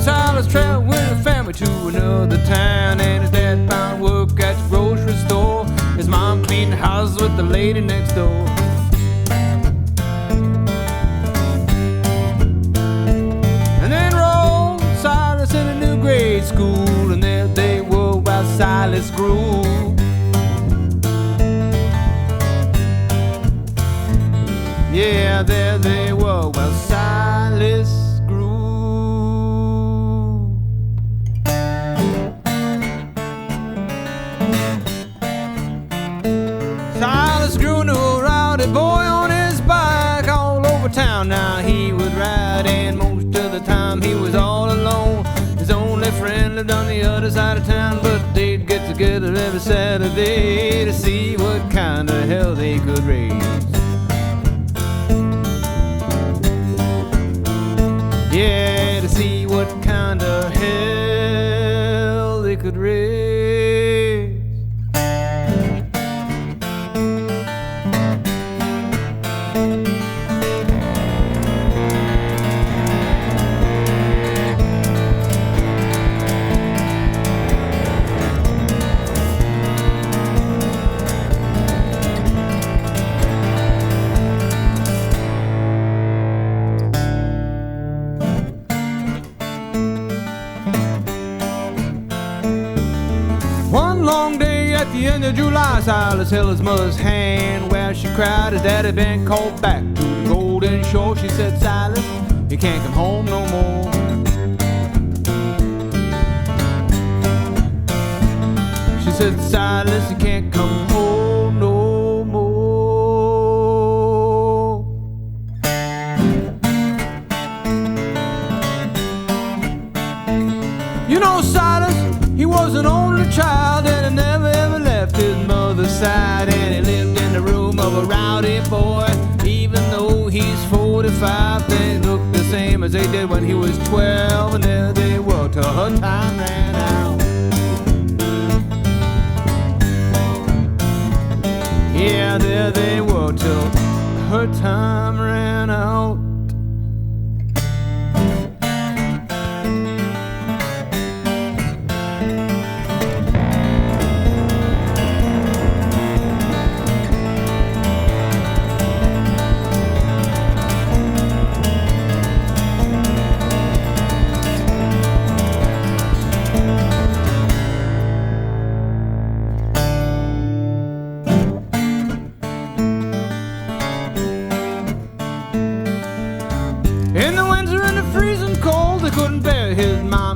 Silas traveled with a family to another town, and his dad found work at the grocery store. His mom cleaned the house with the lady next door. And then rolled Silas in a new grade school, and there they were while Silas grew. Yeah, there they were while Silas boy on his bike all over town. Now he would ride, and most of the time he was all alone. His only friend lived on the other side of town, but they'd get together every Saturday to see what kind of hell they could raise. Yeah, to see what kind of hell they could raise. At the end of July, Silas held his mother's hand while she cried. His daddy been called back to the Golden Shore. She said, Silas, you can't come home no more. She said, Silas, you can't come home no more. You know, Silas, he was an only child, and he never ever left his mother's side. And he lived in the room of a rowdy boy. Even though he's 45, they look the same as they did when he was 12. And there they were till her time ran out. Yeah, there they were till her time ran out.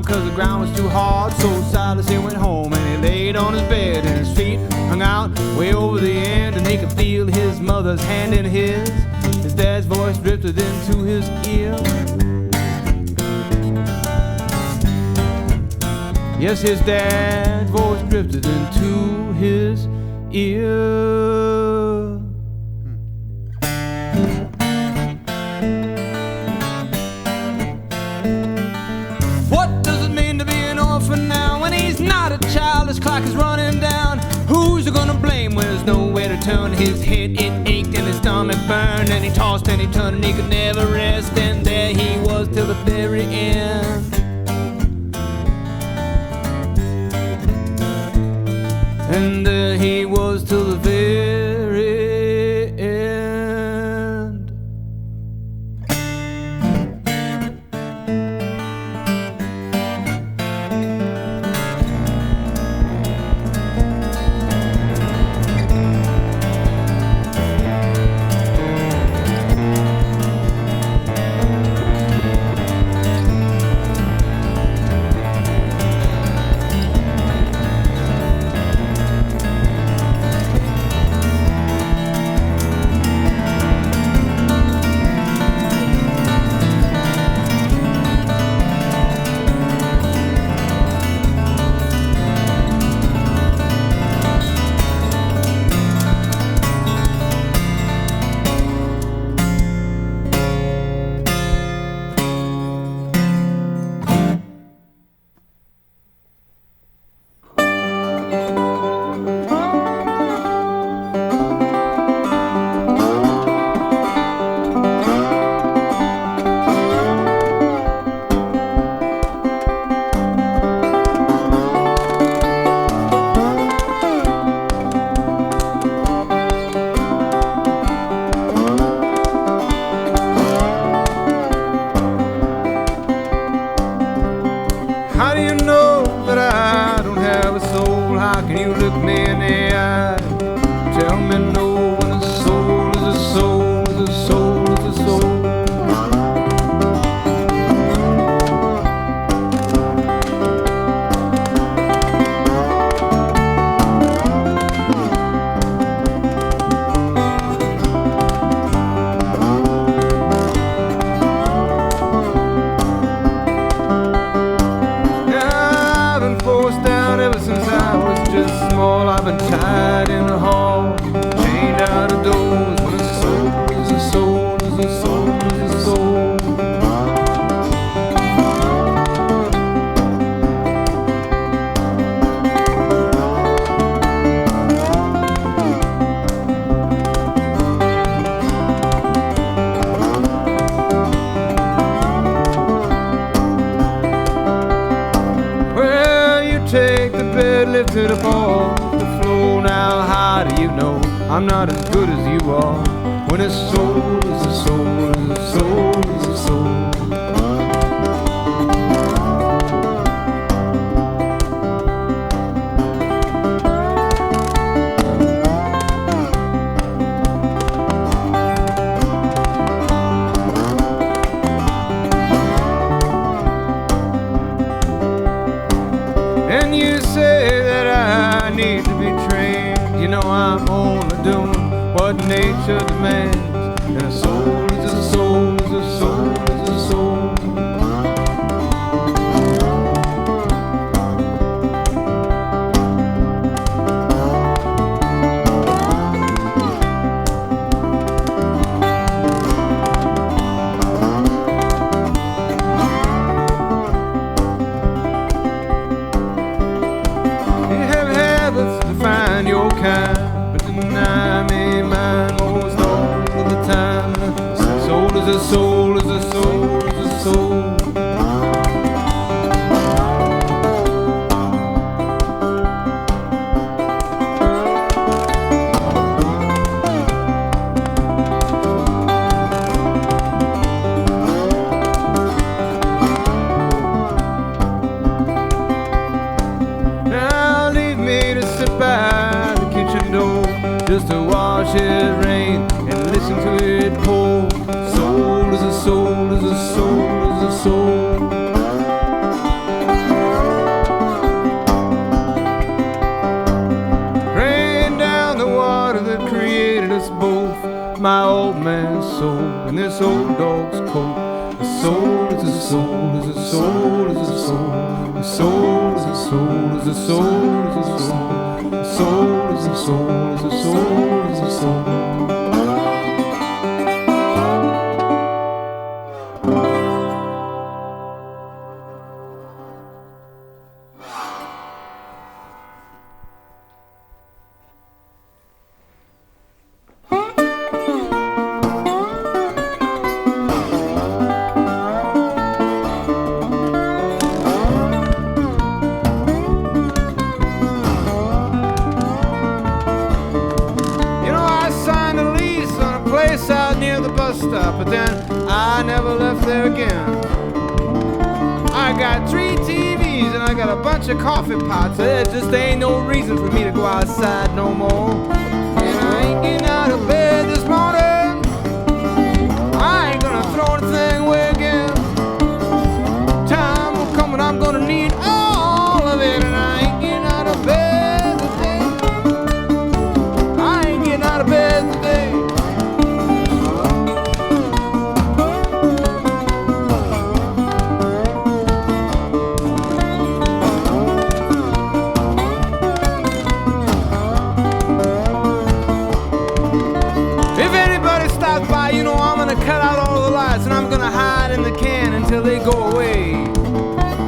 Cause the ground was too hard, so Silas he went home and he laid on his bed, and his feet hung out way over the end, and he could feel his mother's hand in his. His dad's voice drifted into his ear. Yes, his dad's voice drifted into his ear. Now when he's not a child, his clock is running down. Who's he gonna blame when there's nowhere to turn? His head, it ached and his stomach burned, and he tossed and he turned and he could never rest. And there he was till the very end. And there he was till the very end. How do you know that I don't have a soul? How can you look me in the eye? Tell me no when a soul is a soul, is a soul, is a soul. I've been tied in a hall, chained out of doors. When a soul is a soul, is a soul, is a soul. Well, you take the bed, lift it up all. Now how do you know I'm not as good as you are? When a soul is a soul, is a soul, is a soul. And you say that I need to be trained. You know I'm only doing what nature demands. And a soul is a soul, is a soul, is a soul. You have habits to find your kind, but deny me mine most all of the time. Soul is a soul, is a soul, is a soul. Now leave me to sit by the kitchen door, just to watch it rain and listen to it pour. Soul is a soul, is a soul, is a soul. Rain down the water that created us both, my old man's soul and this old dog's coat. A soul is a soul, is a soul, is a soul. A soul is a soul, is a soul, is a soul. A soul is a soul, is a soul, is a soul. Stop, but then I never left there again. I got 3 TVs and I got a bunch of coffee pots. There just ain't no reason for me to go outside no more. And I ain't getting out of bed this morning. I ain't gonna throw anything away again. Time will come when I'm gonna need all of it. And I ain't getting out of bed today. I ain't getting out of bed today. Cut out all the lights and I'm gonna hide in the can until they go away.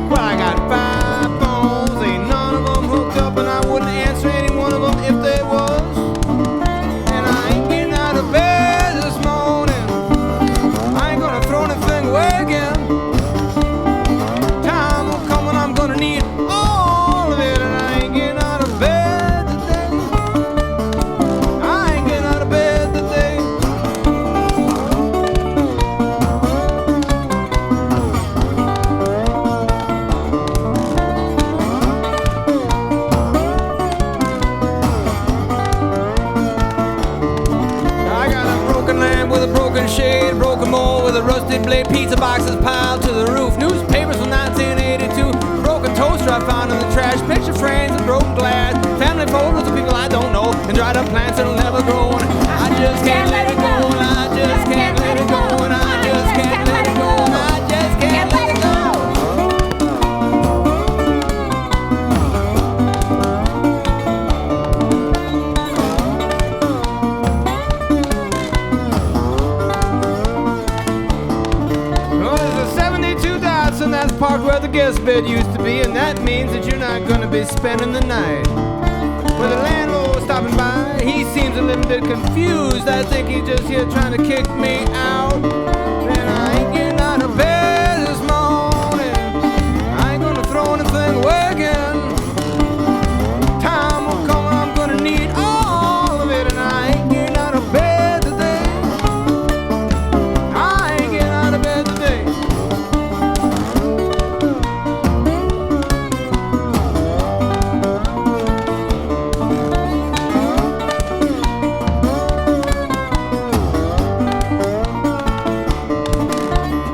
Well, I got 5 phones, ain't blade pizza boxes piled to the roof. Newspapers from 1982. Broken toaster I found in the trash. Picture frames and broken glass. Family photos of people I don't know. And dried up plants that'll never grow. And I just can't let it go. And I just can't let it go. And I just can't let it go. And I just can't let it go. And that's parked where the guest bed used to be, and that means that you're not gonna be spending the night. With the landlord stopping by, he seems a little bit confused. I think he's just here trying to kick me out. And I ain't getting out of bed this morning. I ain't gonna throw anything away again. Time will come when I'm gonna need all of it, and I ain't getting out of bed today. I ain't getting out of bed today.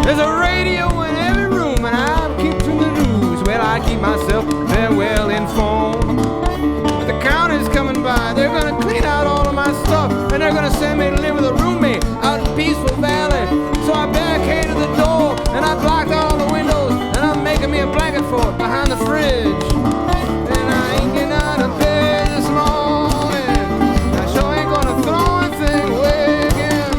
There's a radio in every room, and I'm keeping the news. Well, I keep myself very well informed. But the county's coming by, they're gonna clean out all of my stuff, and they're gonna send me to live with a roommate out in Peaceful Valley. So I barricaded the door, and I blocked all the windows, and I'm making me a blanket fort behind the fridge. And I ain't getting out of bed this morning. I sure ain't gonna throw anything away again.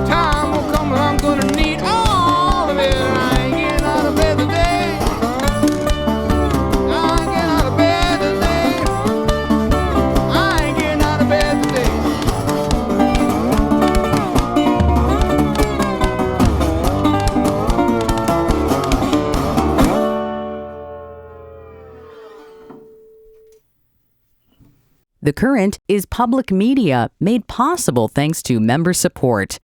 Time will come when I'm gonna need all of it, and I ain't getting out of bed today. I ain't getting out of bed today. I ain't getting out of bed today. The Current is public media made possible thanks to member support.